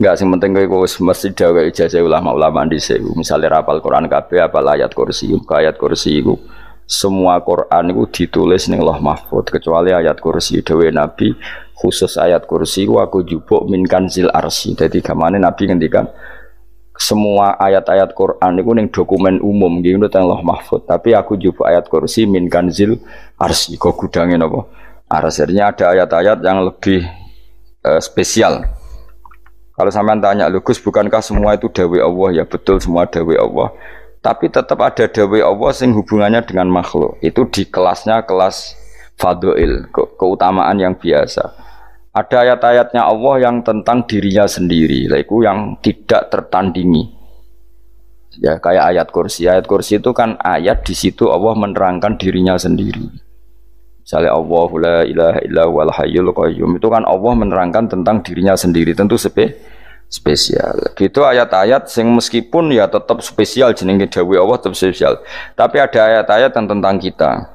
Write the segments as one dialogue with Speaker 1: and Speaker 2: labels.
Speaker 1: Enggak sing penting kowe wis mesti gawe ijazah ulama-ulama dhisik. Misale rapal Quran kabeh apal ayat kursi, ayat kursi iku semua Quran itu ditulis ning Lauh Mahfuz kecuali ayat kursi dhewe Nabi khusus ayat kursi ku aku jupuk min kanzil arsy. Dadi gamane Nabi ngendikan semua ayat-ayat Quran itu ning dokumen umum nggih ngono teng Lauh Mahfuz, tapi aku jupuk ayat kursi min kanzil arsy. Kok gudange napa? Arsy-nya ada ayat-ayat yang lebih spesial. Kalau sampean tanya, Gus, bukankah semua itu dawai Allah? Ya betul, semua dawai Allah. Tapi tetap ada dawai Allah sing hubungannya dengan makhluk. Itu di kelasnya kelas fadhil, keutamaan yang biasa. Ada ayat-ayatnya Allah yang tentang dirinya sendiri, itu yang tidak tertandingi. Ya kayak ayat kursi. Ayat kursi itu kan ayat di situ Allah menerangkan dirinya sendiri. Misalnya Allahu la ilaha illa huwal hayyul qayyum, itu kan Allah menerangkan tentang dirinya sendiri, tentu spesial. Gitu ayat-ayat sing meskipun ya tetap spesial jenenge dawuh Allah tetap spesial. Tapi ada ayat-ayat yang tentang kita.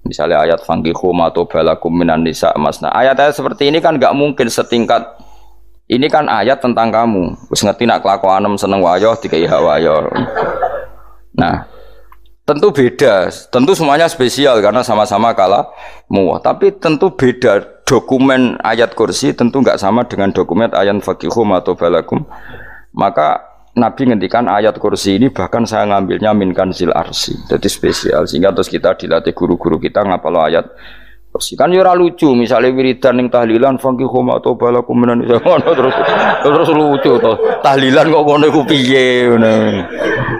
Speaker 1: Misalnya ayat fankihu ma tobalakum minan nisa masna. Ayat-ayat seperti ini kan enggak mungkin setingkat. Ini kan ayat tentang kamu. Wis ngerti nak kelakuanem seneng wayo dikai hak wayo. Nah, tentu beda, tentu semuanya spesial karena sama-sama kalamu. Tapi tentu beda dokumen ayat kursi tentu enggak sama dengan dokumen ayat fakihum atau balakum. Maka Nabi ngendikan ayat kursi ini bahkan saya ngambilnya min kanzil arsy. Jadi spesial sehingga terus kita dilatih guru-guru kita ngapalo ayat kursi. Kan ya ora lucu misalnya wiridan ning tahlilan fakihum atau balakum menan terus lucu to. Tahlilan kok ngono iku piye ngono.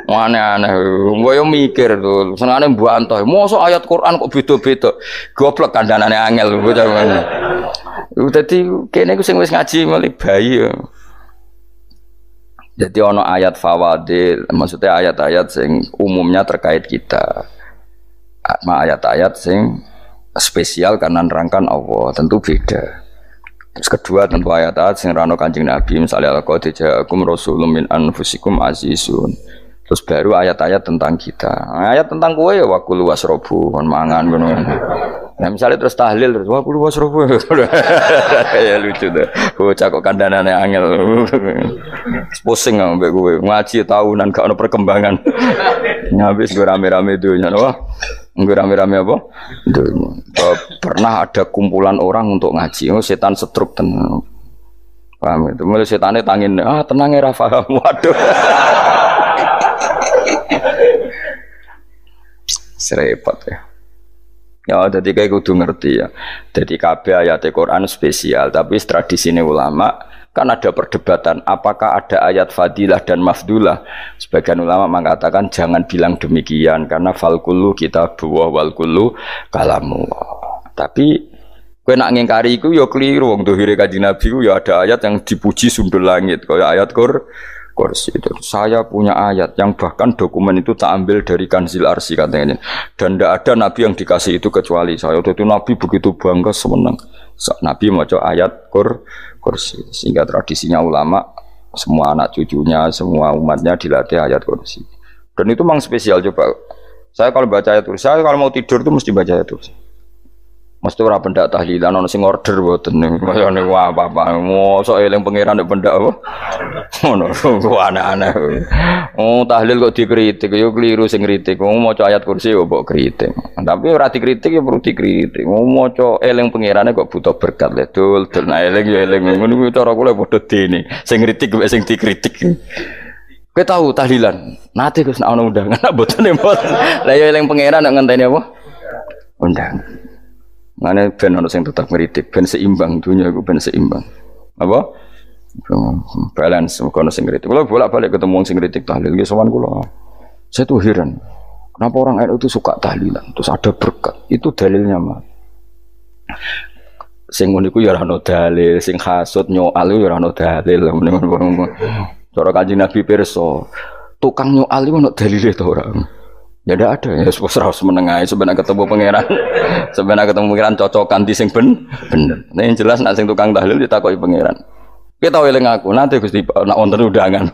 Speaker 1: Aneh-aneh, gue yang mikir tuh, senangnya mbantah. Masa ayat Quran kok beda-beda, goblok kandhanane angel. Jadi kayaknya gue wis ngaji malah bayi. Jadi ono ayat fawadil, maksudnya ayat-ayat sing umumnya terkait kita. Ayat-ayat sing spesial karena nerangkan Allah, tentu beda. Terus kedua tentu ayat-ayat sing rano Kanjeng Nabi, misalnya laqad ja'akum rasulun min anfusikum azizun. Terus baru ayat-ayat tentang kita. Ayat tentang kowe ya wakulu wasrobu, kon mangan ngono. Nah misalnya terus tahlil terus wakulu wasrobu. Ya lucu tuh. Bocah kok kandhanane angel. Pusing ambek kowe. Ngaji tahunan gak ono perkembangan. Habis gue rame-rame dunya wah. Gue rame-rame apa? Dunya. Pernah ada kumpulan orang untuk ngaji. Oh, setan setruk tenan. Paham itu. Mulai setane tangin, tenang ya Rafa. Waduh. Serepot ya. Ya, jadi kayak kudu ngerti ya. Jadi kabeh ayat Quran spesial, tapi tradisi ulama kan ada perdebatan apakah ada ayat fadilah dan mafdulah. Sebagian ulama mengatakan jangan bilang demikian karena fal kullu kitabullah wal kullu kalamullah. Tapi kowe nak ngingkari iku ya keliru wong dohire Kanjeng Nabi ku ya ada ayat yang dipuji sundul langit kaya ayat kursi itu. Saya punya ayat yang bahkan dokumen itu tak ambil dari kanzil arsy katanya. Dan tidak ada nabi yang dikasih itu kecuali saya. Itu nabi begitu bangga senang. Nabi maca ayat kursi. Sehingga tradisinya ulama semua anak cucunya, semua umatnya dilatih ayat kursi. Dan itu memang spesial coba. Saya kalau baca ayat kursi, saya kalau mau tidur itu mesti baca ayat kursi. Mesti ora pendak tahlilan ana sing order mboten kaya niku apa-apa. Mosok eling pangeran nek pendak apa. Ngono kok aneh-aneh. Oh tahlil kok dikritik ya keliru sing kritik. Wong maca ayat kursi kok mbok kritik. Tapi ora dikritik ya perlu dikritik. Wong maca eling pangerane kok butuh berkat le dul nah eling ya eling ngono kuwi cara kula padha dene. Sing kritik sing dikritik. Kowe tahu tahlilan? Nate Gus nek ana undangan mboten mboten. Lah ya eling pangeran nek ngenteni apa? Undangan. Ngene ben ono sing tetap ngritik, ben seimbang dunia iku ben seimbang. Apa? Balance kono sing ngritik. Kula bolak-balik ketemu wong sing ngritik tahlil nggih sowan kula. Saya tuh heran. Kenapa orang NU itu suka tahlilan? Terus ada berkat. Itu dalilnya, Mas. Sing ngono iku ya ora ono dalil, sing hasud nyoal ya ora ono dalil. Cara Kanjeng Nabi pirsa, tukang nyoal iku ono dalile to ora? Ya tidak ada ya harus menengahi sebenarnya ketemu pangeran cocokan di sing bener. Nah yang jelas nak sing tukang tahlil ditakoki pangeran. Kita tahu eling aku nanti Gusti nak wonten undangan.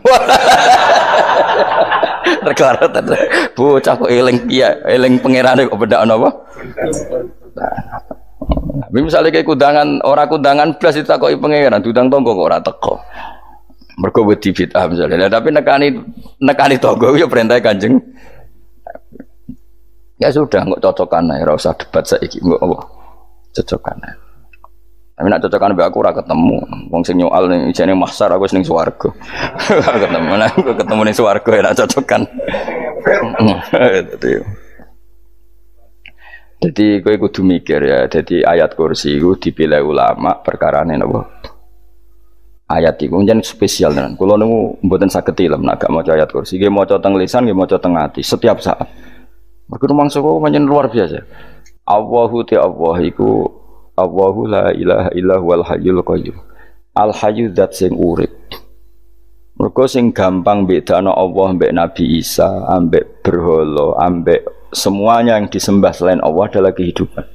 Speaker 1: Regaret bocah kok eling iya eling pangerane kok beda apa? Tapi misalnya kayak kudangan blas ditakoki pangeran, diundang tonggo kok ora teko. Mergo wedi bid'ah misalnya. Tapi nekani tonggo ya perintah Kanjeng. Ya sudah, nggak cocokan ae, ora usah debat saiki, nggak apa. Cocokan ae. Tapi nak cocokan mbek aku ora ketemu. Wong sing nyoal ning jane mahsyar aku wis ning swarga. Ketemu aku ketemu ning swarga ya nak cocokan. Jadi kowe kudu mikir ya, jadi ayat kursi itu dipilih ulama perkarane napa? Ayat iku njen spesial tenan. Kula niku mboten saged ilem nek gak maca ayat kursi. Nggih maca teng lisan, nggih maca teng ati setiap saat. Mergo mangsa kok pancen luar biasa. Allahu ta'ala iku Allahu la ilaha illa huwal hayyul qayyum. Al hayyu zat sing urip. Mergo sing gampang bedano Allah mbek Nabi Isa, ambek berhala, ambek semuanya yang disembah selain Allah adalah kehidupan.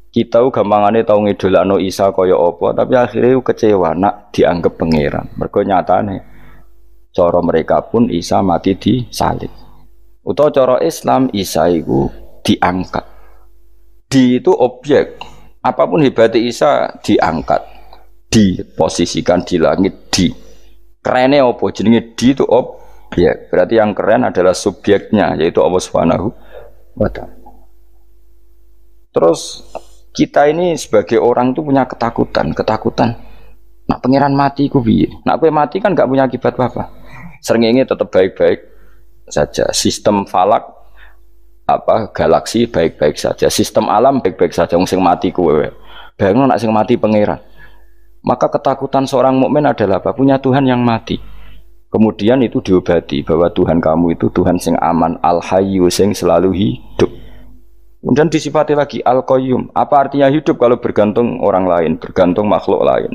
Speaker 1: Kita gampangane tau ngidolakno Isa kaya apa, tapi akhirnya kecewa nak dianggap pangeran. Mergo nyatane cara mereka pun Isa mati disalib. Utawa cara Islam Isa iku diangkat. Di itu objek. Apapun hebatnya Isa diangkat, diposisikan di langit, di. Kerennya apa? Jenenge di itu objek. Berarti yang keren adalah subjeknya, yaitu Allah Subhanahu wa ta'ala. Terus kita ini sebagai orang itu punya ketakutan. Nak pangeran mati ku piye? Nak kowe mati kan gak punya akibat apa-apa. Srengenge tetap baik-baik saja. Sistem falak galaksi baik-baik saja. Sistem alam baik-baik saja. Wong sing mati kowe. Bayangno nak sing mati pangeran. Maka ketakutan seorang mukmin adalah apa? Punya Tuhan yang mati. Kemudian itu diobati bahwa Tuhan kamu itu Tuhan sing aman, al-hayyu sing selalu hidup. Kemudian disifati lagi al-qayyum. Apa artinya hidup kalau bergantung orang lain, bergantung makhluk lain?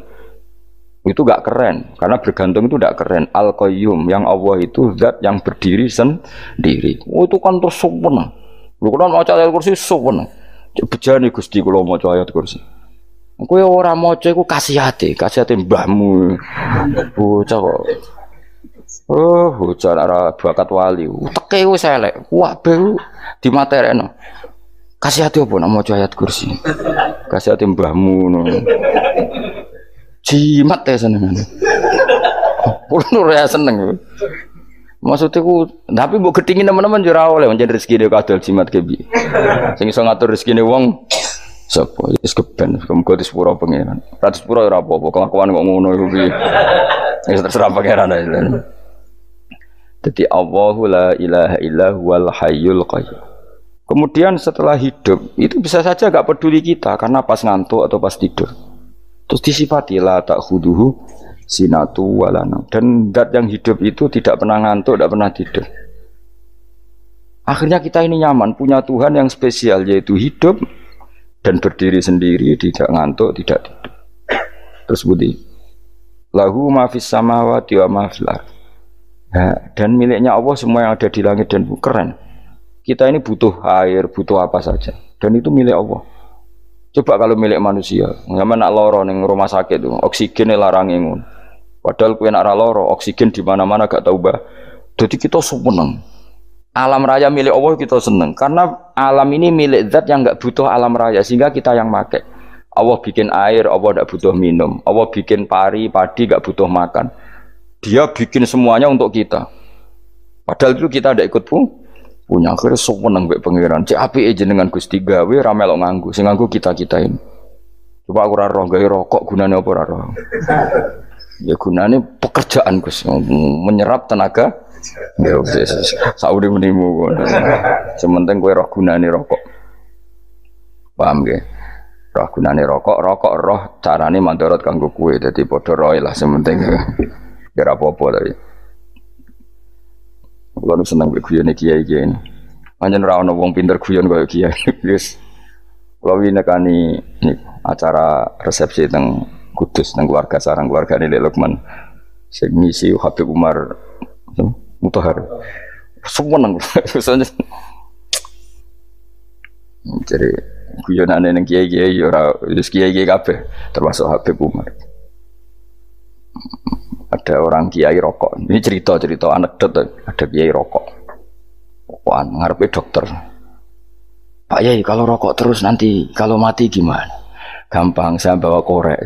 Speaker 1: Itu gak keren, karena bergantung itu gak keren. Al-qayyum, yang Allah itu zat yang berdiri sendiri. Oh, itu kan terus sempurna. Lu kan maca ayat kursi sempurna. Bejane Gusti kula maca ayat kursi. Kowe ora maca iku kasihate mbahmu. Bocah kok. Oh, bocah ora bakat wali. Teke wis elek. Kabeh dimaterekno. Kasihate apa nak maca ayat kursi? Kasihate mbahmu ngono. Jimat ya seneng. Kulo ora seneng. Maksudnya tapi mbok gedhingi teman-teman yo ora oleh pancen rezekine kadol jimat ke piye. Sing iso ngatur rezekine wong sapa? Wis keben, muga disepuro pangeran. Ora disepuro ora apa-apa, kelakuan kok ngono iku piye. Wis terserah pangeran ae. Dadi Allahu la ilaha illa huwal hayyul qayyum. Kemudian setelah hidup itu bisa saja gak peduli kita karena pas ngantuk atau pas tidur. Terus disifati la ta'khuduhu sinatu walana. Dan zat yang hidup itu tidak pernah ngantuk, tidak pernah tidur. Akhirnya kita ini nyaman, punya Tuhan yang spesial yaitu hidup dan berdiri sendiri, tidak ngantuk, tidak tidur. Terus budi lahu ma fis samawati wa ma fil ardh. Dan miliknya Allah semua yang ada di langit dan bumi. Keren. Kita ini butuh air, butuh apa saja, dan itu milik Allah. Coba kalau milik manusia, nggak nak loro neng rumah sakit tuh, oksigennya larang ngono. Padahal kue nak loro, oksigen di mana-mana gak tahu bah. Jadi kita seneng. Alam raya milik Allah kita seneng, karena alam ini milik zat yang nggak butuh alam raya, sehingga kita yang pakai. Allah bikin air, Allah tidak butuh minum. Allah bikin padi gak butuh makan. Dia bikin semuanya untuk kita. Padahal itu kita tidak ikut punya. Akhirnya seneng mbek pangeran. Cek apike jenengan Gusti gawe ra melok nganggo. Sing nganggo kita-kita ini. Coba aku ora roh gawe rokok gunane apa ora roh. Ya gunane pekerjaan Gus, menyerap tenaga. Ya wis sauri menimu. Sementing kowe roh gunane rokok. Paham nggih? Roh gunane rokok roh carane mandorot kanggo kowe. Dadi padha roe lah sementing. Ya ora apa-apa tapi. Kalau senang berguyon kiai ini, hanya orang wong pinter guyon kaya kiai. Yes, kalau ini kan ini acara resepsi teng Kudus teng keluarga sarang keluarga ini Lukman, misi Habib Umar Mutahar, semua nang soalnya. Jadi guyonan neng kiai orang kiai kafe termasuk Habib Umar. Ada orang kiai rokok. Ini cerita anekdot. Ada kiai rokok. Rokokan ngarepe dokter. Pak Yai, kalau rokok terus nanti kalau mati gimana? Gampang, saya bawa korek.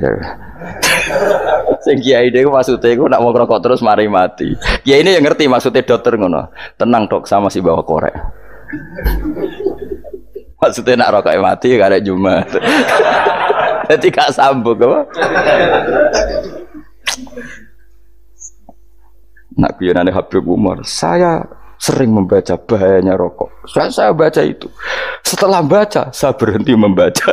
Speaker 1: Sing kiai niku maksude iku nak wong rokok terus mari mati. Kiai ini yang ngerti maksudnya dokter ngono. Tenang dok, sama si bawa korek. Maksudnya nak rokok mati karek Jumat. Jadi gak sambung apa? Nak guyonane Habib Umar, saya sering membaca bahayanya rokok. Saya baca itu. Setelah baca, saya berhenti membaca.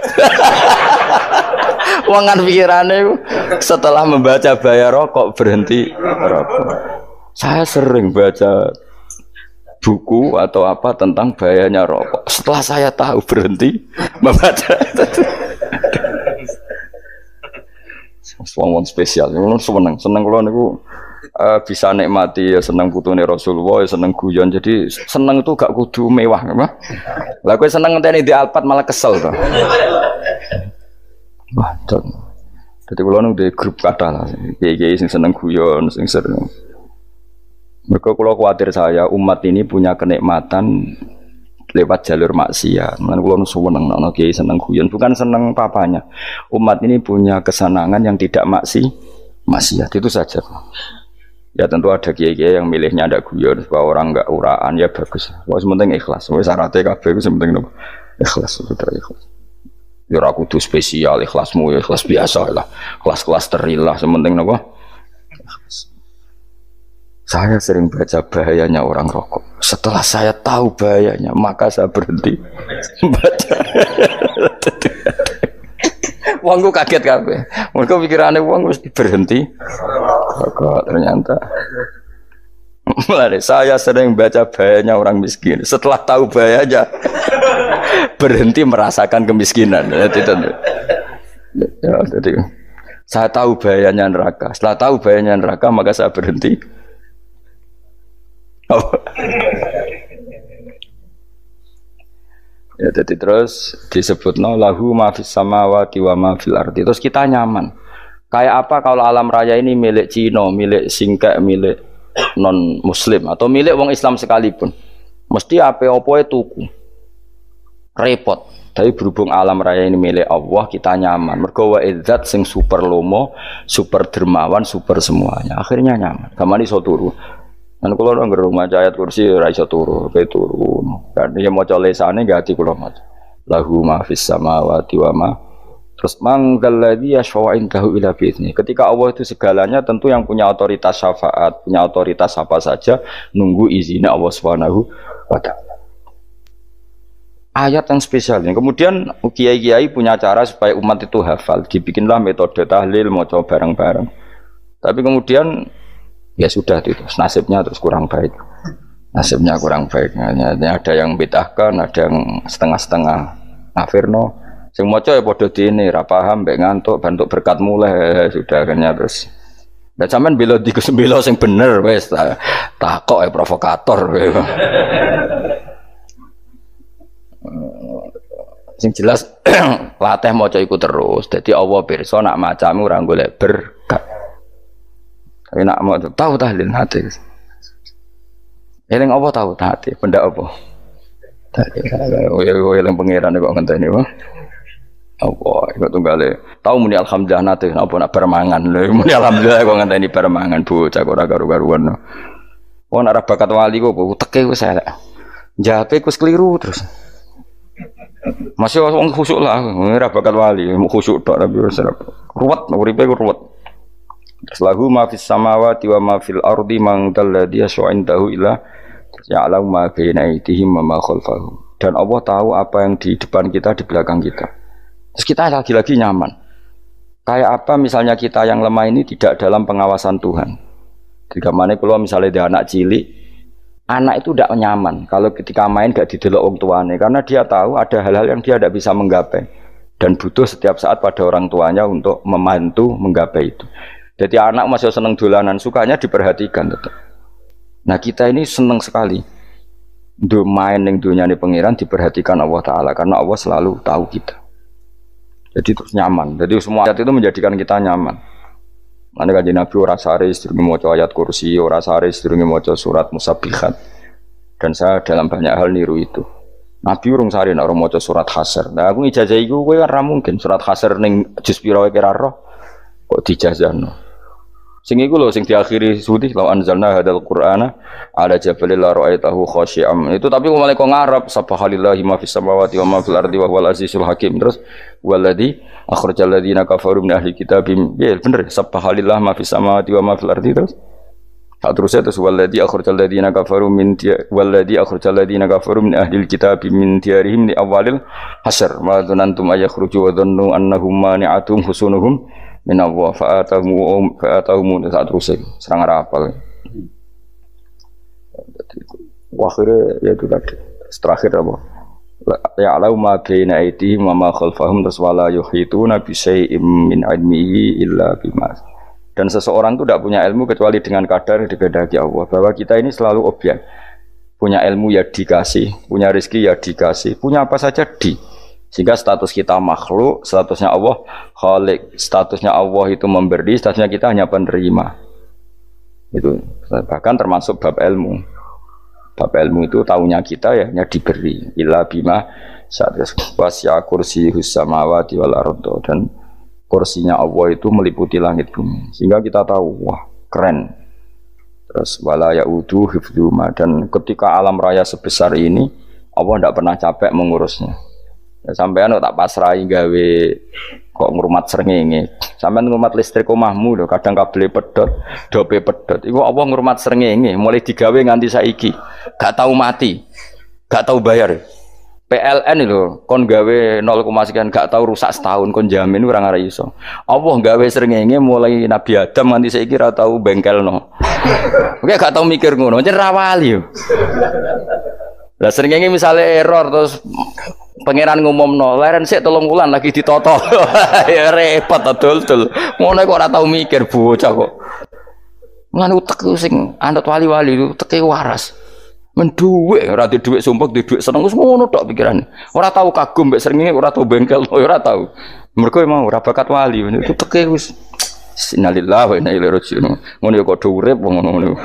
Speaker 1: Wangan pikirannya setelah membaca bahaya rokok berhenti rokok. Saya sering baca buku atau apa tentang bahayanya rokok. Setelah saya tahu berhenti membaca. Wong spesial, seneng kalau niku bisa nikmati ya seneng putune Rasulullah, ya seneng guyon. Jadi seneng itu gak kudu mewah, apa? Lah kowe seneng ngenteni di Alphard malah kesel to. Wah, jadi kalau nung di grup kata lah, kiai sing seneng guyon, sing sering. Mereka kalau khawatir saya umat ini punya kenikmatan lewat jalur maksiat. Mana kalau nung seneng, nong kiai seneng guyon, bukan seneng papanya. Umat ini punya kesenangan yang tidak maksiat itu saja. Ya tentu ada kiai-kiai yang milihnya ada guyon supaya orang enggak uraan ya bagus. Wah sementing ikhlas. Wah syaratnya kabeh itu sementing ikhlas sudah ikhlas. Ya ora kudu spesial ikhlasmu ya ikhlas biasa lah. Kelas-kelas terilah sementing napa? Saya sering baca bahayanya orang rokok. Setelah saya tahu bahayanya, maka saya berhenti baca. Wongku kaget kabeh. Mergo pikirane wong mesti berhenti. Rokok ternyata. Mulai saya sering baca bahayanya orang miskin. Setelah tahu bahayanya, berhenti merasakan kemiskinan. Jadi, saya tahu bahayanya neraka. Setelah tahu bahayanya neraka, maka saya berhenti. Oh. Ya, jadi terus disebutno lahu ma fis samawati wa ma fil ardi. Terus kita nyaman. Kayak apa kalau alam raya ini milik Cina, milik Singkek, milik non muslim atau milik wong Islam sekalipun. Mesti apa-apa tuku. Repot. Tapi berhubung alam raya ini milik Allah, kita nyaman. Mergo wa izzat sing super lomo, super dermawan, super semuanya. Akhirnya nyaman. Gamane iso turu. Dan kalau orang rumah ayat kursi ora iso turu, pe turu. Kan dia maca lesane gak ati kula maca. Lahu ma fis samawati wa ma. Terus manggal ladzi yashfa'u indahu ila bi'izni. Ketika Allah itu segalanya, tentu yang punya otoritas syafaat, punya otoritas apa saja nunggu izinnya Allah Subhanahu wa taala. Ayat yang spesial ini. Kemudian kiai-kiai punya cara supaya umat itu hafal. Dibikinlah metode tahlil maca bareng-bareng. Tapi kemudian ya sudah itu nasibnya terus kurang baik. Nasibnya kurang baik. Ada yang bid'ahkan, ada yang setengah-setengah ngafirno. Sing maca ya padha dene ra paham mbek ngantuk bantuk berkat mulai sudah akhirnya terus. Lah sampean bela bela sing bener wis takok ya provokator. Sing jelas latih maca iku terus. Dadi Allah pirsa nak macamu ora golek berkat. Tapi nak mau tahu tahlil hati. Eling apa tahu hati? Benda apa? Eling pangeran kok ngenteni wae. Apa iku tunggale. Tahu muni alhamdulillah nate apa nak permangan. Lho muni alhamdulillah kok ngenteni permangan bocah ora karu-karuan. Wong ora bakat wali kok teke wis elek. Jape wis keliru terus. Masih wong khusuk lah, ora bakat wali, khusuk tok tapi wis ruwet, uripe ruwet. Lahu ma fis samawati wa ma fil ardi man dalladhi yash'indahu ila ya'lamu ma baina aydihim wa ma khalfahum. Dan Allah tahu apa yang di depan kita, di belakang kita. Terus kita lagi-lagi nyaman. Kayak apa misalnya kita yang lemah ini tidak dalam pengawasan Tuhan. Ketika mana kalau misalnya dia anak cilik, anak itu tidak nyaman kalau ketika main gak didelok wong tuane karena dia tahu ada hal-hal yang dia tidak bisa menggapai dan butuh setiap saat pada orang tuanya untuk membantu menggapai itu. Jadi anak masih seneng dolanan, sukanya diperhatikan tetap. Nah kita ini seneng sekali main ning dunyane pangeran diperhatikan Allah Ta'ala karena Allah selalu tahu kita. Jadi terus nyaman. Jadi semua ayat itu menjadikan kita nyaman. Mana kajian Nabi ora sare sedurunge maca ayat kursi, ora sare sedurunge maca surat musabbihat. Dan saya dalam banyak hal niru itu. Nabi urung sare nek ora maca surat Hasyr. Nah aku ijazah iku kowe kan ra mungkin surat Hasyr ning juz pira wae kira roh kok dijazahno. Sing iku lho sing diakhiri suti law anzalna hadzal qur'ana ala jabalil la ra'aitahu khashi'am. Itu tapi kok malah kok ngarep subhanallahi ma fis samawati wa ma fil ardi wa huwal azizul hakim. Terus waladzi akhrajal ladzina kafaru min ahli kitabim. Ya bener subhanallahi ma fis samawati wa ma fil ardi terus. Terusnya terus waladzi akhrajal ladzina kafaru min ahli kitabim min diyarihim li awalil hasyr. Ma dzanantum ayakhruju wa dhannu annahum mani'atum husunuhum min Allah fa'atahum saat rusik serang rapal. Akhirnya ya itu tadi terakhir apa ya alau ma baina aydihim wa ma khalfahum wala yuhituna bi syai'in min ilmihi illa bima. Dan seseorang itu tidak punya ilmu kecuali dengan kadar yang dikehendaki Allah, bahwa kita ini selalu objek. Punya ilmu ya dikasih, punya rezeki ya dikasih, punya apa saja sehingga status kita makhluk, statusnya Allah khalik, statusnya Allah itu memberi, statusnya kita hanya penerima. Itu bahkan termasuk bab ilmu. Bab ilmu itu tahunya kita ya hanya diberi. Illa bima wasya kursiyus samawati wal ardh, dan kursinya Allah itu meliputi langit bumi. Sehingga kita tahu, wah keren. Terus wala yaudu hifdzuma, dan ketika alam raya sebesar ini Allah tidak pernah capek mengurusnya. Ya, sampean tak pasrahi gawe kok ngrumat srengenge. Sampean ngrumat listrik omahmu lho, kadang kabel pedhot, dope pedhot. Iku apa ngrumat srengenge mulai digawe nganti saiki. Gak tahu mati. Gak tahu bayar. PLN lho kon gawe 0, sekian gak tahu rusak setahun kon jamin ora ngara iso. Allah gawe srengenge mulai Nabi Adam nganti saiki ora tahu bengkelno. Oke gak tahu mikir ngono, jen ra wali yo. Lah srengenge misale error terus pangeran ngumumno, leren sik 3 wulan lagi ditoto. Ya repot dol-dol. Ngono kok ora tau mikir bocah kok. Lan utek sing anut wali-wali uteke waras. Men dhuwit ora di dhuwit sumpek, di dhuwit seneng wis ngono tok pikirane. Ora tau kagum mbek srengenge, ora tau bengkel, ora tau. Mergo emang ora bakat wali, uteke wis innalillahi wa inna ilaihi raji'un. Ngono ya kok urip ngono.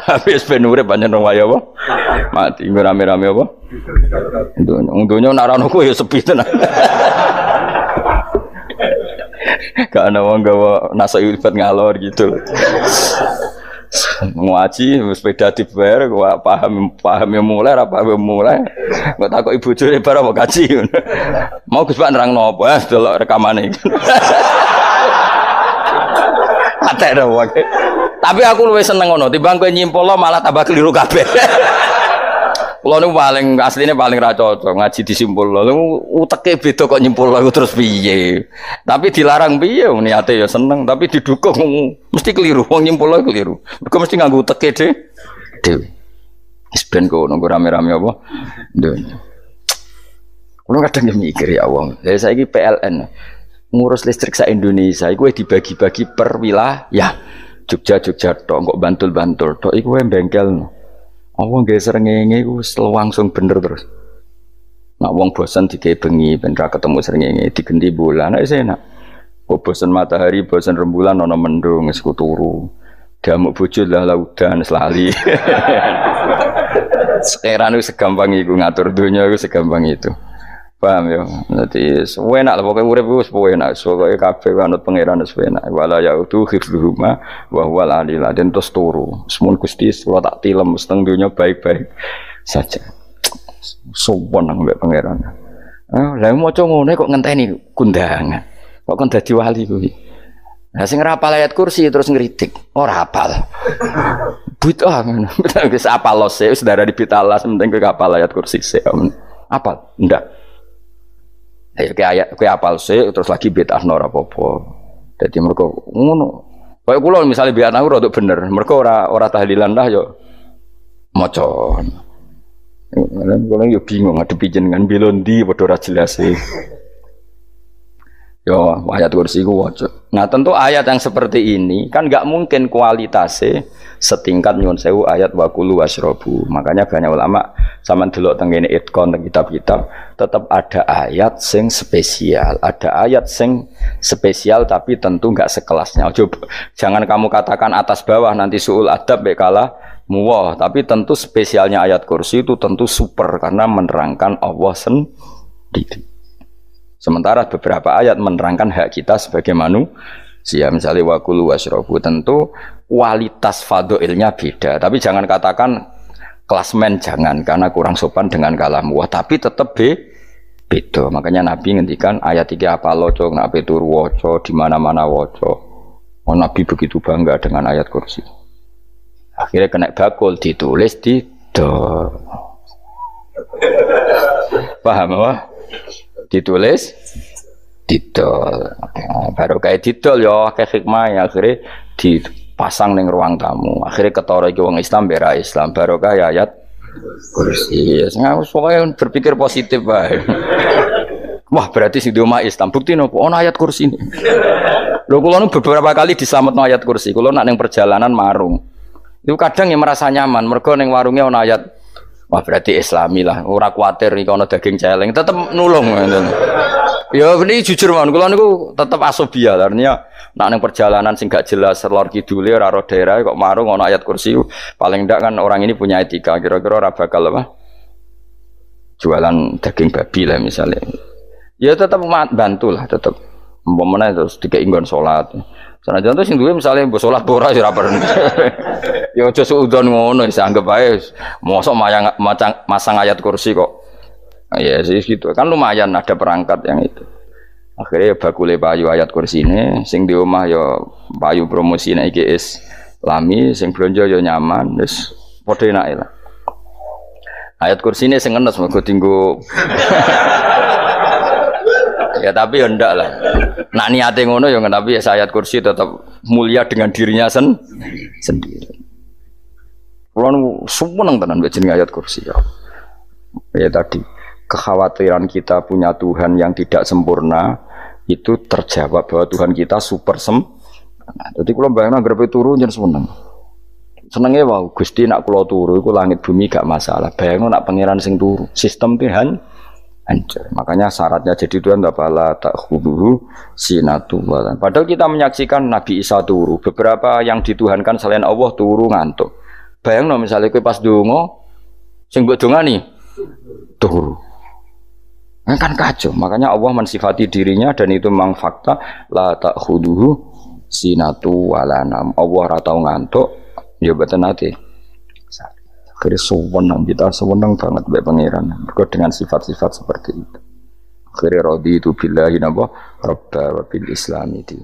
Speaker 1: Habis ben urip pancen wong wae apa? Mati rame-rame apa? Untunya narano ku ya sepi tenan. Gak ana wong gawa nasa ibadat ngalor gitu. Ngaji sepeda dibayar gua paham yang mulai apa yang mulai gua takut ibu jure barang mau kaji mau Gus Pak nerangno apa delok rekamane iki. Atek dong, tapi aku luwih seneng ngono timbang kowe nyimpulno malah tambah keliru kabeh. Kulo niku paling asline paling ra cocok ngaji disimpulno. Uteke beda kok nyimpulno terus piye. Tapi dilarang piye niate ya seneng, tapi didukung mesti keliru. Wong nyimpulno keliru. Mergo mesti nganggo uteke dhewe. Wis ben kok nunggu rame-rame apa? Ndonyo. Kulo kadang mikir ya Allah. Lah saiki PLN ngurus listrik sa Indonesia iku dibagi-bagi per wilayah. Jogja tok, kok Bantul tok iku bengkel. Wong nggih srengenge iku langsung bener terus. Nak wong bosan digawe bengi ben ra ketemu srengenge digenti bulan nek enak. Kok bosan matahari, bosan rembulan ana mendung wis turu. Damuk bojo lah laudan selali. Sekarang itu segampang iku ngatur dunia itu segampang itu. Paham ya? Jadi enak lah pokoknya urip wis enak. Pokoke kabeh anut pangeran wis enak. Wala yautu hifdzuhuma wa huwal aliyul azim terus turu. Semun Gusti kula tak tilem seteng dunya baik-baik saja. Sowan nang mbek pangeran. Lah maca ngene kok ngenteni kundangan. Kok kon dadi wali kuwi. Lah sing ora hafal ayat kursi terus ngritik. Ora hafal. Bid'ah ngono. Wis hafal lose wis darah di bitalas penting kowe hafal ayat kursi sik. Hafal? Ndak. Ayo ke apal sih terus lagi bid'ah ora apa-apa. Dadi mergo ngono. Kaya kula misale bid'ah aku rada bener, mergo ora tahlilan lah yo maca. Kula yo bingung ngadepi jenengan belondi padha ora jelas e. Yo ayat kursi ku waca. Nah, tentu ayat yang seperti ini kan enggak mungkin kualitasnya setingkat nyuwun sewu ayat waqulu wasrobu. Makanya banyak ulama sama delok teng kene itkon teng kitab-kitab tetap ada ayat sing spesial, ada ayat sing spesial tapi tentu enggak sekelasnya. Jangan kamu katakan atas bawah nanti suul adab bekala muwah, tapi tentu spesialnya ayat kursi itu tentu super karena menerangkan Allah sendiri. Sementara beberapa ayat menerangkan hak kita sebagai manusia. Siya misalnya wakulu wasrobu, tentu kualitas fadhailnya beda. Tapi jangan katakan klasmen, jangan, karena kurang sopan dengan kalam. Wah, tapi tetap beda. Makanya Nabi ngendikan ayat 3 apa loco, nak tur woco, di mana-mana woco. Oh, Nabi begitu bangga dengan ayat kursi. Akhirnya kena bakul ditulis di do. Paham apa? Ditulis didol. Baru kayak didol ya kayak hikmah ya, akhirnya dipasang ning ruang tamu. Akhirnya ketara iki wong Islam bera Islam baru kayak ayat kursi. Pokoknya berpikir positif bae. Wah, berarti sing di omah Islam bukti nopo ono ayat kursi ini. Lho kula nu beberapa kali diselametno ayat kursi. Kula nak ning perjalanan marung. Itu kadang yang merasa nyaman mergo ning warunge ono ayat. Wah, berarti Islami lah. Ora kuwatir iki ono daging celeng, tetep nulung ngoten. Ya ini jujur man, kalau niku tetap asobia, artinya nak neng perjalanan sing gak jelas lor kidule ora ro daerah kok marung ono ayat kursi, paling ndak kan orang ini punya etika, kira-kira ora bakal apa jualan daging babi lah misalnya. Ya tetap bantu lah, tetap umpamane terus dikei nggon salat. Sanajan to sing duwe misale mbok salat ora ya ora perlu. Ya aja suudon ngono, wis anggap ae mosok masang ayat kursi kok. Ya sih gitu kan lumayan ada perangkat yang itu. Akhirnya bakule payu ayat kursi ini, sing di omah ya payu promosi nek iki Islami, sing blonjo ya nyaman, wis padha enake lah. Ayat kursi ini sing enes mergo dinggo. Ya tapi ya ndak lah. Nak niate ngono ya tapi ya ayat kursi tetap mulia dengan dirinya sendiri. Kulo seneng tenan mbek jeneng ayat kursi ya. Ya tadi kekhawatiran kita punya Tuhan yang tidak sempurna itu terjawab bahwa Tuhan kita super sempurna. Jadi kalau bayangkan grepe turu jangan seneng. Senengnya wow Gusti nak kula turu iku langit bumi gak masalah. Bayangno nak pangeran sing turu, sistem Tuhan hancur. Makanya syaratnya jadi Tuhan la ta'khudhuhu sinatu wa. Padahal kita menyaksikan Nabi Isa turu, beberapa yang dituhankan selain Allah turu ngantuk. Bayangno misalnya kowe pas donga sing mbok dongani turu. Kan kacau, makanya Allah mensifati dirinya dan itu memang fakta la ta'khudhuhu sinatu walanam. Allah ora tau ngantuk, ya boten nate. Akhirnya sewenang kita sewenang banget mbek pangeran. Mergo dengan sifat-sifat seperti itu. Akhirnya raditu billahi nabah rabba wa bil islami din.